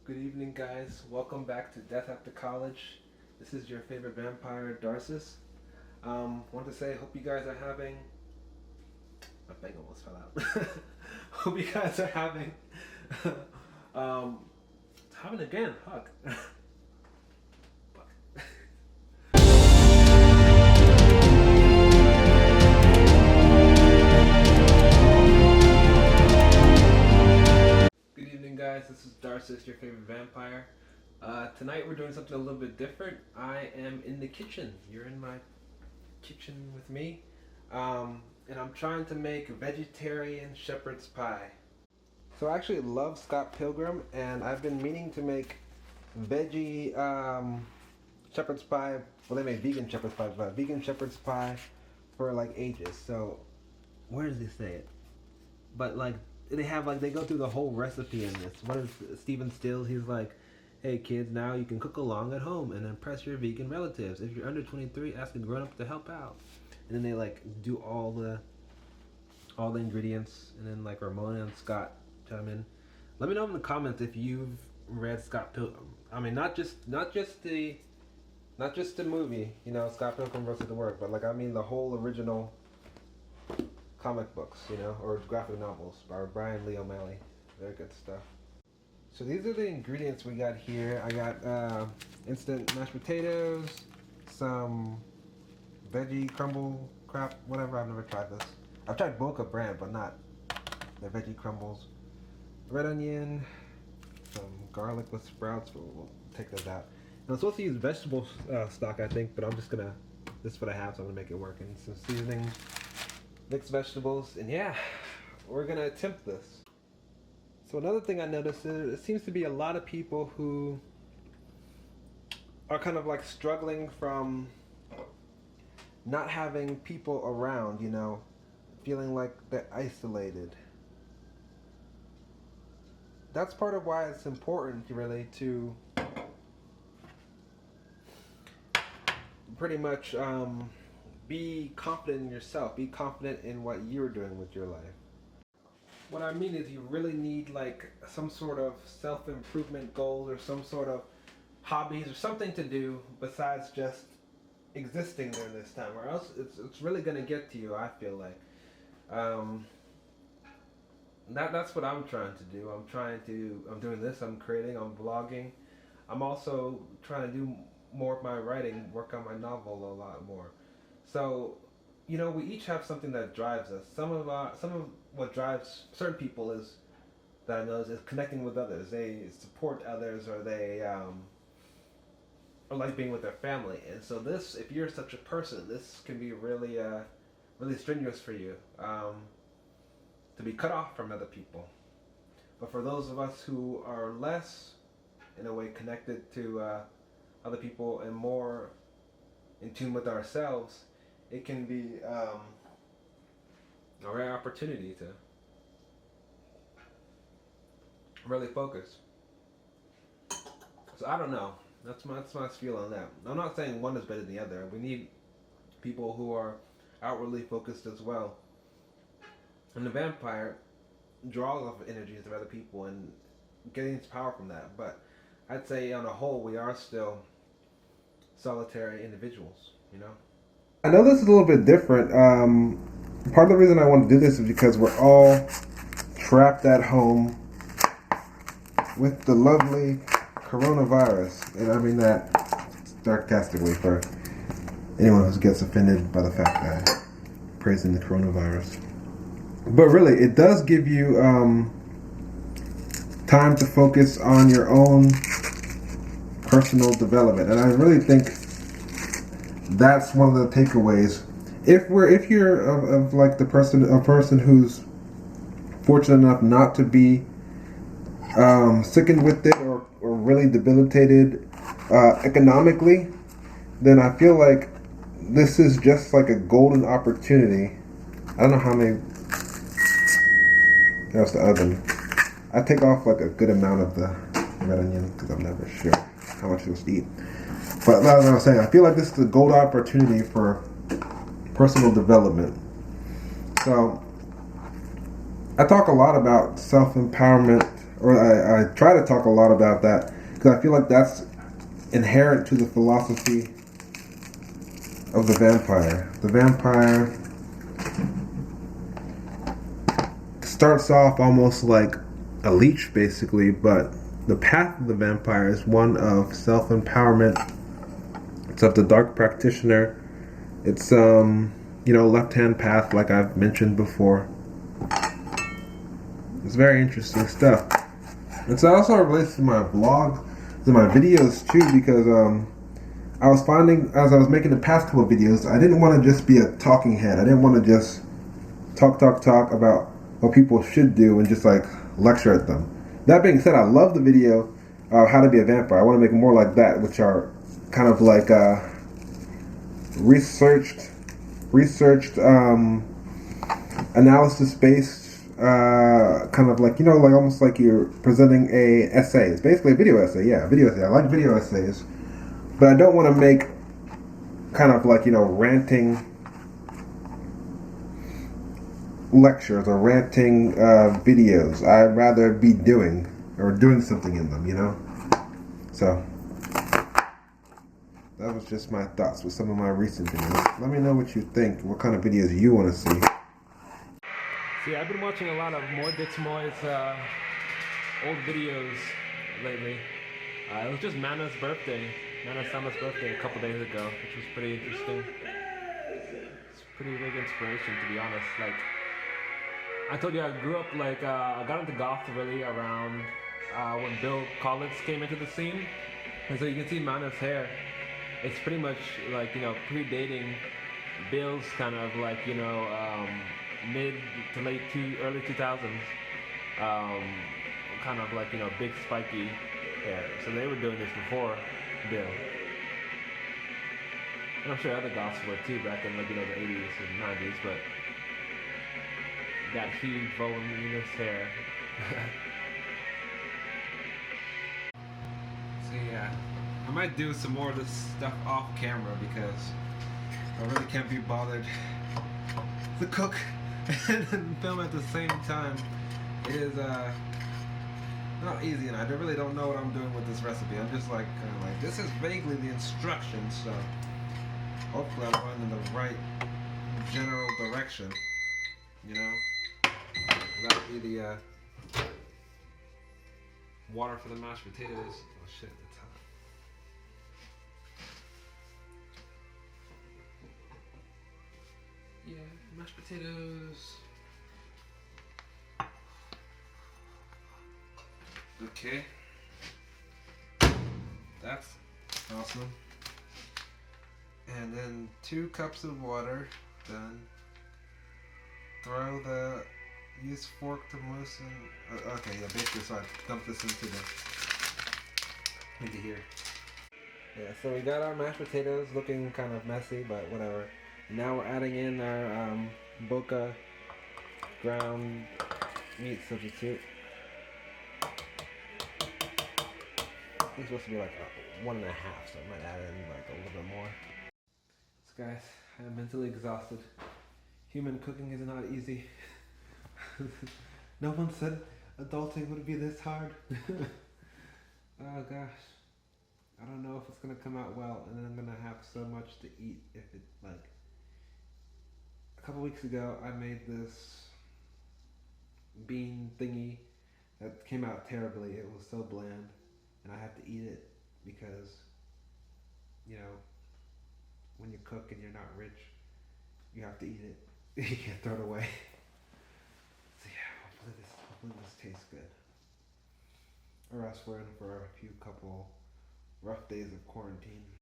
Good evening, guys. Welcome back to Death After College. This is your favorite vampire, Darcis. Want to say, hope you guys are having. My bang almost fell out. Hope you guys are having. um, having again. Fuck. Good evening, guys. This is Darcis, your favorite vampire. Tonight we're doing something a little bit different. I am in the kitchen. You're in my kitchen with me. And I'm trying to make vegetarian shepherd's pie. So I actually love Scott Pilgrim, and I've been meaning to make veggie shepherd's pie. Well, they make vegan shepherd's pie, but vegan shepherd's pie for like ages. So where does it say it? But like they have like they go through the whole recipe in this. What is Stephen Stills? He's like, "Hey kids, now you can cook along at home and impress your vegan relatives. If you're under 23, ask a grown up to help out." And then they like do all the ingredients, and then like Ramona and Scott chime in. Let me know in the comments if you've read Scott Pilgrim. I mean, not just the movie, you know, Scott Pilgrim versus the World, but like I mean the whole original comic books, you know, or graphic novels by Brian Lee O'Malley. Very good stuff. So these are the ingredients we got here. I got instant mashed potatoes, some veggie crumble crap, whatever. I've never tried this. I've tried Boca brand, but not the veggie crumbles. Red onion, some garlic with sprouts. We'll take those out. And I'm supposed to use vegetable stock, I think, but I'm just gonna. This is what I have, so I'm gonna make it work. And some seasoning, mixed vegetables, and yeah, we're gonna attempt this. So another thing I noticed is it seems to be a lot of people who are kind of like struggling from not having people around, you know, feeling like they're isolated. That's part of why it's important really to pretty much be confident in yourself, be confident in what you're doing with your life. What I mean is you really need like some sort of self-improvement goals or some sort of hobbies or something to do besides just existing during this time, or else it's really gonna get to you. I feel like that's what I'm trying to do. I'm doing this. I'm creating. I'm vlogging. I'm also trying to do more of my writing, work on my novel a lot more. So, you know, we each have something that drives us. Some of what drives certain people is that I know is connecting with others. They support others, or they or like being with their family. And so this, if you're such a person, this can be really really strenuous for you to be cut off from other people. But for those of us who are less, in a way, connected to other people and more in tune with ourselves, it can be a rare opportunity to really focus. So I don't know. That's my feel on that. I'm not saying one is better than the other. We need people who are outwardly focused as well. And the vampire draws off energies of other people and gains power from that. But I'd say on a whole, we are still solitary individuals, you know? I know this is a little bit different. Part of the reason I want to do this is because we're all trapped at home with the lovely coronavirus. And I mean that sarcastically for anyone who gets offended by the fact that I'm praising the coronavirus. But really, it does give you time to focus on your own personal development, and I really think that's one of the takeaways. If you're of like a person who's fortunate enough not to be sickened with it or really debilitated economically, then I feel like this is just like a golden opportunity. I don't know how many. There's the oven. I take off like a good amount of the red onion because I'm never sure how much it was to eat. But as I was saying, I feel like this is a gold opportunity for personal development. So I talk a lot about self-empowerment or I try to talk a lot about that because I feel like that's inherent to the philosophy of the vampire. The vampire starts off almost like a leech, basically, but the path of the vampire is one of self-empowerment. It's of the dark practitioner. It's left-hand path, like I've mentioned before. It's very interesting stuff. And so it also relates to my vlog, to my videos too, because I was finding, as I was making the past couple of videos, I didn't want to just be a talking head. I didn't want to just talk about what people should do and just like lecture at them. That being said, I love the video How to Be a Vampire. I want to make more like that, which are kind of like researched analysis-based, kind of like, like almost like you're presenting a essay. It's basically a video essay. Yeah, a video essay. I like video essays, but I don't want to make kind of like, ranting lectures or ranting videos. I'd rather be doing something in them, So that was just my thoughts with some of my recent videos. Let me know what you think, what kind of videos you want to see. See, I've been watching a lot of More Dicks Moy's old videos lately. It was just Mana's Sama's birthday a couple days ago, which was pretty interesting. It's pretty big inspiration, to be honest. Like, I told you I grew up, like, I got into goth really around when Bill Collins came into the scene. And so you can see Mana's hair. It's pretty much like, predating Bill's kind of like, mid to early 2000s. Kind of like, big spiky hair. So they were doing this before Bill. And I'm sure other goths were too back in like, the 80s and 90s, but that huge voluminous hair. So yeah, I might do some more of this stuff off camera because I really can't be bothered to cook and film at the same time. It is not easy, and I really don't know what I'm doing with this recipe. I'm just like kind of like, this is vaguely the instructions, so hopefully I'm going in the right general direction. That'll be the water for the mashed potatoes. Oh shit, it's hot. Yeah, mashed potatoes. Okay. That's awesome. And then 2 cups of water. Done. Use fork to moisten. Okay, yeah, basically, so I dump this into here. Yeah, so we got our mashed potatoes looking kind of messy, but whatever. Now we're adding in our Boca ground meat substitute. It's supposed to be like 1.5, so I might add in like a little bit more. So guys, I'm mentally exhausted. Human cooking is not easy. No one said adulting would be this hard. Oh gosh. I don't know if it's gonna come out well, and then I'm gonna have so much to eat if it, like, a couple weeks ago I made this bean thingy that came out terribly. It was so bland, and I had to eat it because, when you cook and you're not rich, you have to eat it. You can't throw it away. So yeah, hopefully this tastes good. Or else we're in for a couple rough days of quarantine.